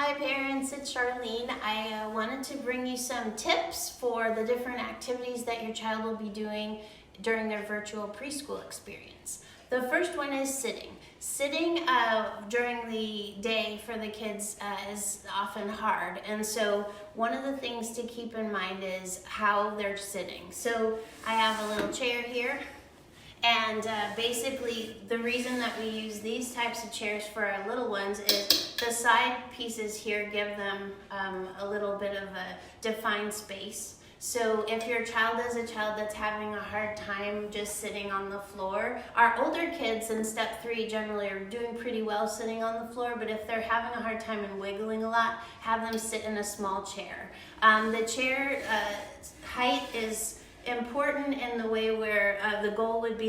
Hi parents, it's Charlene. I wanted to bring you some tips for the different activities that your child will be doing during their virtual preschool experience. The first one is sitting. Sitting during the day for the kids is often hard, and so one of the things to keep in mind is how they're sitting. So I have a little chair here. And basically, the reason that we use these types of chairs for our little ones is the side pieces here give them a little bit of a defined space. So if your child is a child that's having a hard time just sitting on the floor, our older kids in step 3 generally are doing pretty well sitting on the floor, but if they're having a hard time and wiggling a lot, have them sit in a small chair. The chair height is important in the way where the goal would be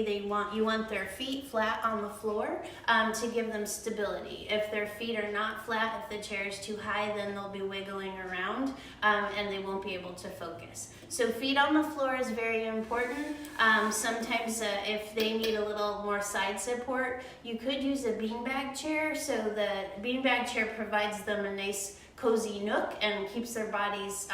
you want their feet flat on the floor to give them stability. If their feet are not flat, if the chair is too high, then they'll be wiggling around and they won't be able to focus. So feet on the floor is very important. Sometimes if they need a little more side support, you could use a beanbag chair. So the beanbag chair provides them a nice cozy nook and keeps their bodies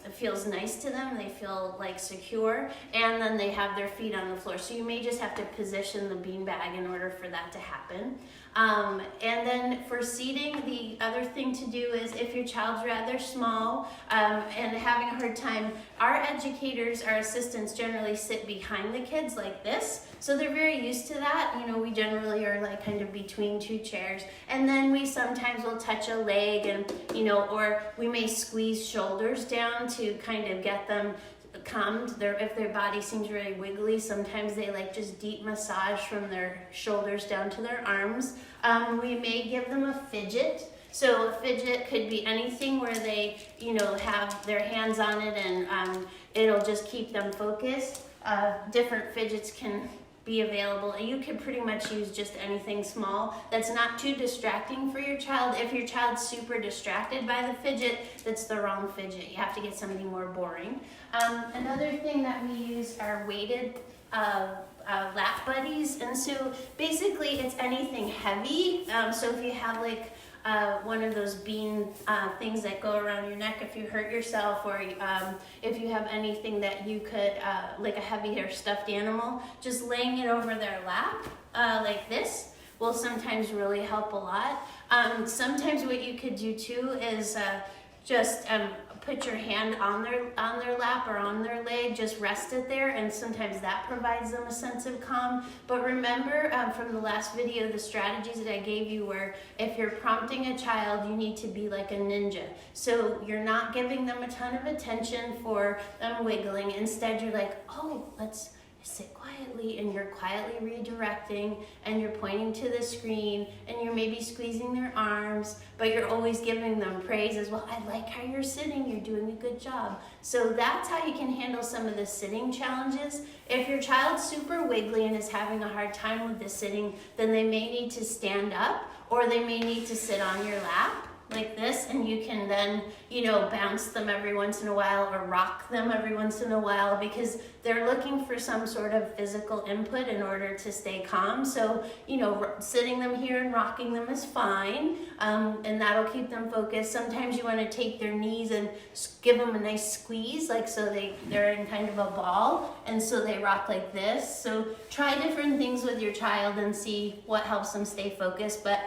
it feels nice to them, they feel like secure, and then they have their feet on the floor. So you may just have to position the beanbag in order for that to happen. And then for seating, the other thing to do is if your child's rather small and having a hard time, our educators, our assistants generally sit behind the kids like this. So they're very used to that. You know, we generally are like kind of between two chairs. And then we sometimes will touch a leg and, or we may squeeze shoulders down to kind of get them calmed. If their body seems really wiggly, sometimes they like just deep massage from their shoulders down to their arms. We may give them a fidget. So a fidget could be anything where they, have their hands on it and it'll just keep them focused. Different fidgets can be available. You can pretty much use just anything small that's not too distracting for your child. If your child's super distracted by the fidget, that's the wrong fidget. You have to get something more boring. Another thing that we use are weighted lap buddies, and so basically it's anything heavy. So if you have like one of those bean things that go around your neck if you hurt yourself, or if you have anything that you could, like a heavier stuffed animal, just laying it over their lap like this will sometimes really help a lot. Sometimes what you could do too is just put your hand on their lap or on their leg, just rest it there, and sometimes that provides them a sense of calm. But remember from the last video, the strategies that I gave you were if you're prompting a child, you need to be like a ninja. So you're not giving them a ton of attention for them wiggling. Instead, you're like, oh, let's sit quietly, and you're quietly redirecting, and you're pointing to the screen, and you're maybe squeezing their arms, but you're always giving them praise as well. I like how you're sitting, you're doing a good job. So that's how you can handle some of the sitting challenges. If your child's super wiggly and is having a hard time with the sitting, then they may need to stand up, or they may need to sit on your lap like this, and you can then, bounce them every once in a while or rock them every once in a while, because they're looking for some sort of physical input in order to stay calm. So, sitting them here and rocking them is fine, and that'll keep them focused. Sometimes you want to take their knees and give them a nice squeeze, like so they're in kind of a ball, and so they rock like this. So try different things with your child and see what helps them stay focused. But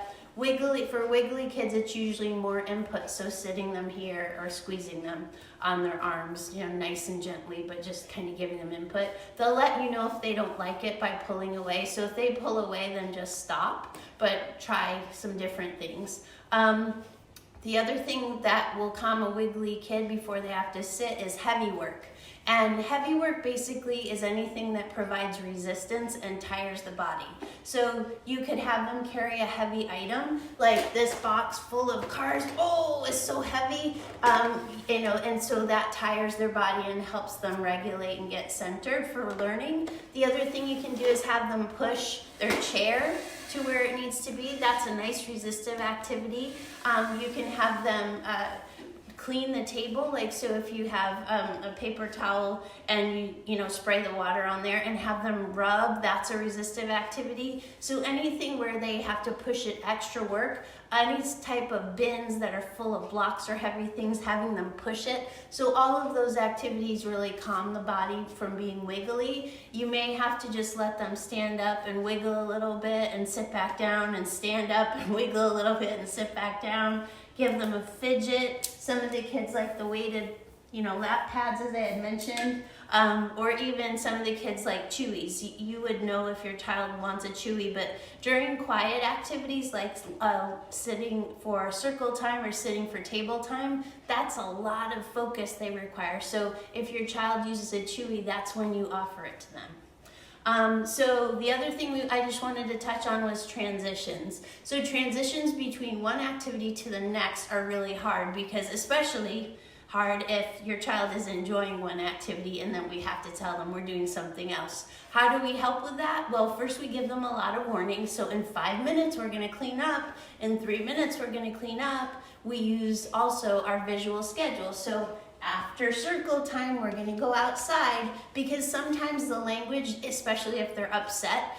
for wiggly kids, it's usually more input, so sitting them here or squeezing them on their arms, nice and gently, but just kind of giving them input. They'll let you know if they don't like it by pulling away. So if they pull away, then just stop, but try some different things. The other thing that will calm a wiggly kid before they have to sit is heavy work. And heavy work basically is anything that provides resistance and tires the body. So you could have them carry a heavy item, like this box full of cars. Oh, it's so heavy, and so that tires their body and helps them regulate and get centered for learning. The other thing you can do is have them push their chair to where it needs to be. That's a nice resistive activity. You can have them clean the table, like so if you have a paper towel and you spray the water on there and have them rub, that's a resistive activity. So anything where they have to push it extra work, any type of bins that are full of blocks or heavy things, having them push it. So all of those activities really calm the body from being wiggly. You may have to just let them stand up and wiggle a little bit and sit back down, and stand up and wiggle a little bit and sit back down. Give them a fidget. Some of the kids like the weighted, lap pads, as I had mentioned, or even some of the kids like chewies. You would know if your child wants a chewy, but during quiet activities like sitting for circle time or sitting for table time, that's a lot of focus they require. So if your child uses a chewy, that's when you offer it to them. So the other thing I just wanted to touch on was transitions. So transitions between one activity to the next are really hard, because especially hard if your child is enjoying one activity and then we have to tell them we're doing something else. How do we help with that? Well, first we give them a lot of warning. So in 5 minutes, we're gonna clean up. In 3 minutes, we're gonna clean up. We use also our visual schedule. So after circle time, we're gonna go outside, because sometimes the language, especially if they're upset,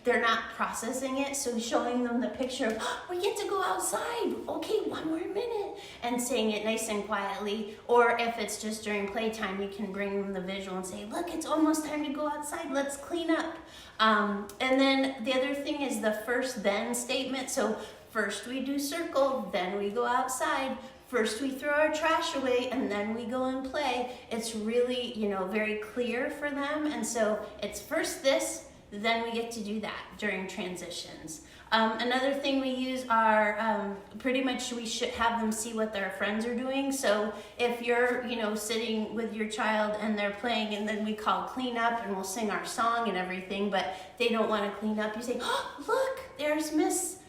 they're not processing it. So showing them the picture of, oh, we get to go outside. Okay, 1 more minute. And saying it nice and quietly. Or if it's just during playtime, you can bring them the visual and say, look, it's almost time to go outside. Let's clean up. And then the other thing is the first then statement. So first we do circle, then we go outside. First we throw our trash away, and then we go and play. It's really, very clear for them. And so it's first this, then we get to do that during transitions. Another thing we use are pretty much we should have them see what their friends are doing. So if you're, sitting with your child and they're playing, and then we call clean up and we'll sing our song and everything, but they don't want to clean up, you say, oh, look, there's Miss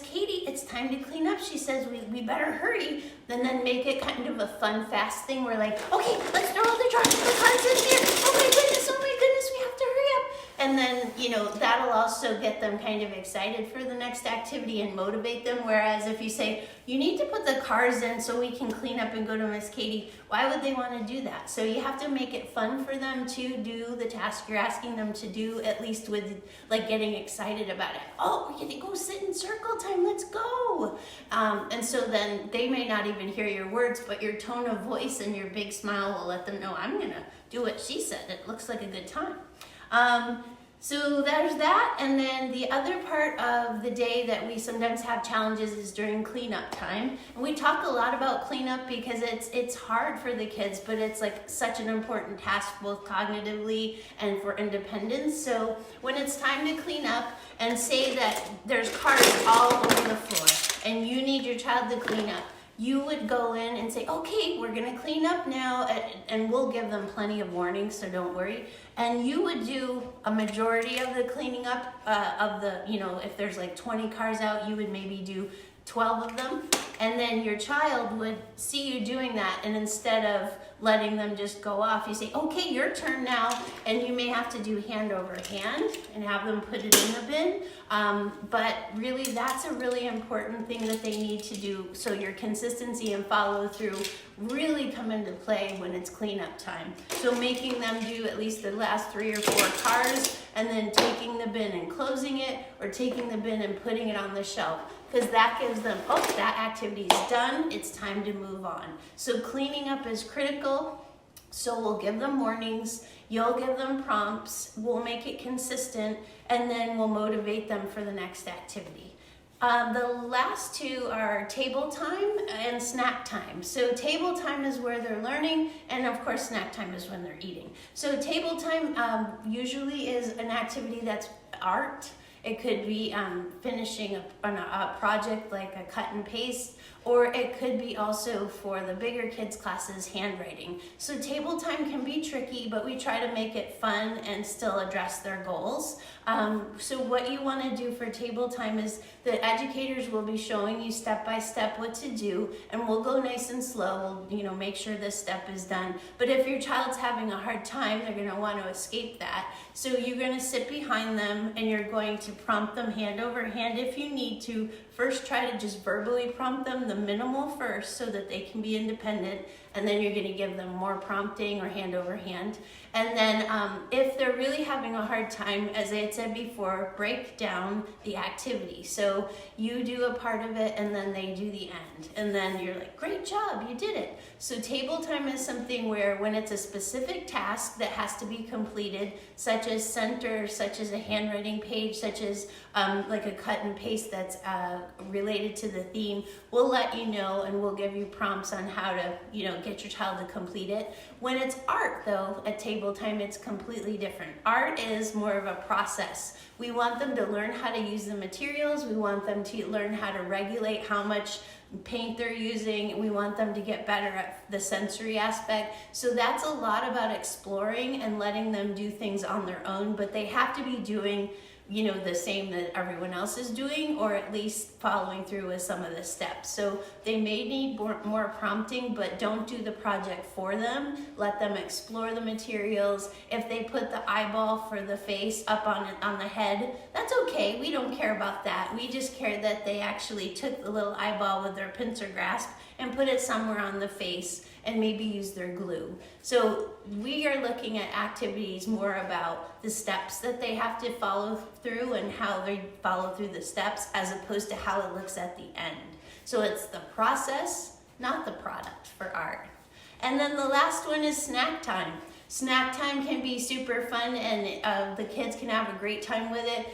Katie, it's time to clean up. She says we better hurry. Then make it kind of a fun, fast thing. We're like, okay, let's throw all the trash. The car's in here. Oh my goodness, we have to hurry up. And then, that'll also get them kind of excited for the next activity and motivate them. Whereas if you say, you need to put the cars in so we can clean up and go to Miss Katie, why would they want to do that? So you have to make it fun for them to do the task you're asking them to do, at least with like getting excited about it. Oh, we're gonna go sit in circle time, let's go. And so then they may not even hear your words, but your tone of voice and your big smile will let them know, I'm gonna do what she said. It looks like a good time. So there's that, and then the other part of the day that we sometimes have challenges is during cleanup time. And we talk a lot about cleanup because it's hard for the kids, but it's like such an important task both cognitively and for independence. So when it's time to clean up, and say that there's cars all over the floor and you need your child to clean up, you would go in and say, okay, we're gonna clean up now, and we'll give them plenty of warning, so don't worry. And you would do a majority of the cleaning up of the, if there's like 20 cars out, you would maybe do 12 of them. And then your child would see you doing that, and instead of letting them just go off, you say, okay, your turn now, and you may have to do hand over hand and have them put it in the bin. But really, that's a really important thing that they need to do, so your consistency and follow through really come into play when it's cleanup time. So making them do at least the last 3 or 4 cars, and then taking the bin and closing it, or taking the bin and putting it on the shelf. Because that gives them, oh, that activity is done, it's time to move on. So cleaning up is critical. So we'll give them warnings, you'll give them prompts, we'll make it consistent, and then we'll motivate them for the next activity. The last 2 are table time and snack time. So table time is where they're learning, and of course snack time is when they're eating. So table time usually is an activity that's art. It could be finishing a project like a cut and paste, or it could be also for the bigger kids classes, handwriting. So table time can be tricky, but we try to make it fun and still address their goals. So what you want to do for table time is the educators will be showing you step by step what to do, and we'll go nice and slow. We'll make sure this step is done. But if your child's having a hard time, they're going to want to escape that. So you're going to sit behind them, and you're going to prompt them hand over hand if you need to first try to just verbally prompt them the minimal first so that they can be independent, and then you're going to give them more prompting or hand over hand. And then if they're really having a hard time, as I had said before, break down the activity. So you do a part of it and then they do the end. And then you're like, great job, you did it. So table time is something where when it's a specific task that has to be completed, such as center, such as a handwriting page, such as like a cut and paste that's related to the theme, we'll let you know and we'll give you prompts on how to, get your child to complete it. When it's art though, at table time, it's completely different. Art is more of a process. We want them to learn how to use the materials. We want them to learn how to regulate how much paint they're using. We want them to get better at the sensory aspect. So that's a lot about exploring and letting them do things on their own, but they have to be doing the same that everyone else is doing, or at least following through with some of the steps. So they may need more prompting, but don't do the project for them. Let them explore the materials. If they put the eyeball for the face up on the head, that's okay. We don't care about that. We just care that they actually took the little eyeball with their pincer grasp and put it somewhere on the face and maybe use their glue. So we are looking at activities more about the steps that they have to follow through and how they follow through the steps, as opposed to how it looks at the end. So it's the process, not the product for art. And then the last one is snack time. Snack time can be super fun, and the kids can have a great time with it.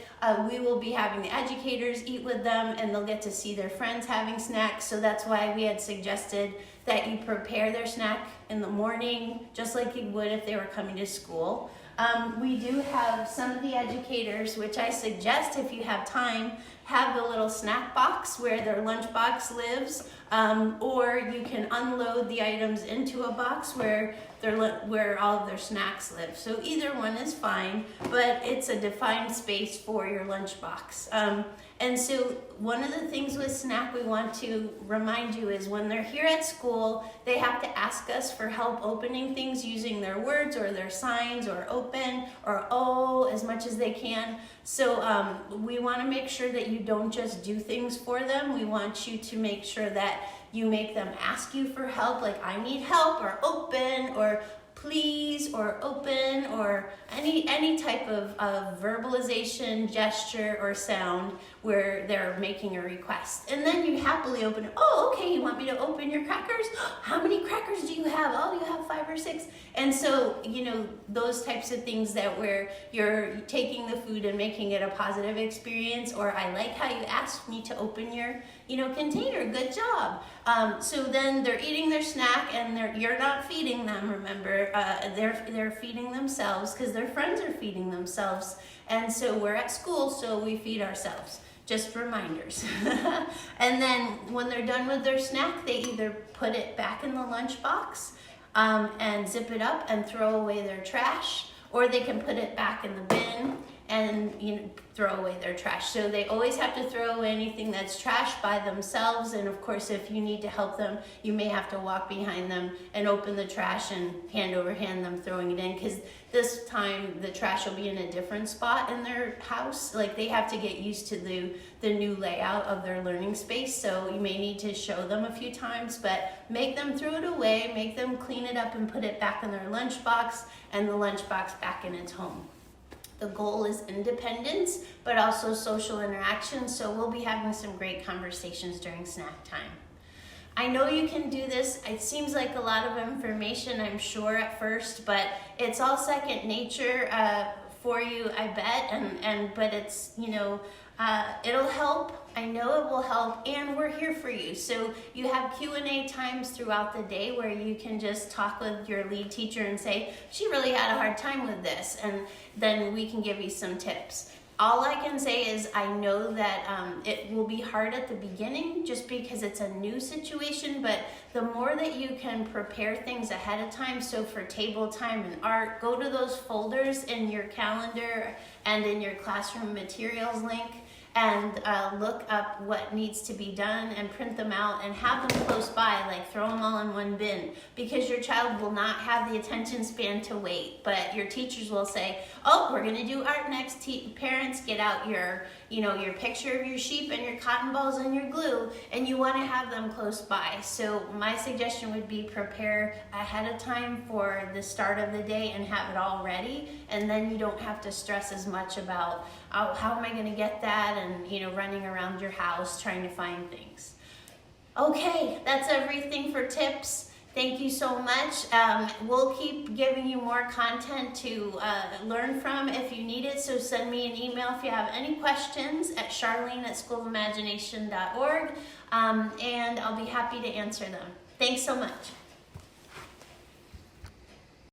We will be having the educators eat with them, and they'll get to see their friends having snacks. So that's why we had suggested that you prepare their snack in the morning, just like you would if they were coming to school. We do have some of the educators, which I suggest if you have time, have the little snack box where their lunch box lives, or you can unload the items into a box where all of their snacks live. So either one is fine, but it's a defined space for your lunch box. And so one of the things with snack we want to remind you is when they're here at school, they have to ask us for help opening things using their words or their signs, or open or oh as much as they can. So we want to make sure that you don't just do things for them. We want you to make sure that you make them ask you for help, like I need help, or open, or please, or open, or any type of verbalization, gesture, or sound where they're making a request. And then you happily open it. Oh, okay, you want me to open your crackers? How many crackers do you have? Oh, you have 5 or 6. And so, those types of things that where you're taking the food and making it a positive experience, or I like how you asked me to open your, container, good job. So then they're eating their snack, and you're not feeding them, remember, they're feeding themselves because their friends are feeding themselves. And so we're at school, so we feed ourselves. Just reminders. And then when they're done with their snack, they either put it back in the lunch box and zip it up and throw away their trash, or they can put it back in the bin and throw away their trash. So they always have to throw away anything that's trash by themselves. And of course, if you need to help them, you may have to walk behind them and open the trash and hand over hand them throwing it in, because this time the trash will be in a different spot in their house. Like they have to get used to the new layout of their learning space. So you may need to show them a few times, but make them throw it away, make them clean it up and put it back in their lunchbox, and the lunchbox back in its home. The goal is independence, but also social interaction. So we'll be having some great conversations during snack time. I know you can do this. It seems like a lot of information, I'm sure, at first, but it's all second nature for you, I bet. But it's, it'll help. I know it will help, and we're here for you. So you have Q&A times throughout the day where you can just talk with your lead teacher and say, she really had a hard time with this, and then we can give you some tips. All I can say is I know that it will be hard at the beginning just because it's a new situation, but the more that you can prepare things ahead of time, so for table time and art, go to those folders in your calendar and in your classroom materials link, and look up what needs to be done and print them out and have them close by, like throw them all in one bin, because your child will not have the attention span to wait, but your teachers will say, oh, we're gonna do art next. Parents, get out you know, your picture of your sheep and your cotton balls and your glue, and you want to have them close by. So my suggestion would be prepare ahead of time for the start of the day and have it all ready, and then you don't have to stress as much about, oh, how am I going to get that, and, you know, running around your house trying to find things. Okay, that's everything for tips. Thank you so much. We'll keep giving you more content to learn from if you need it, so send me an email if you have any questions at charlene@schoolofimagination.org, and I'll be happy to answer them. Thanks so much.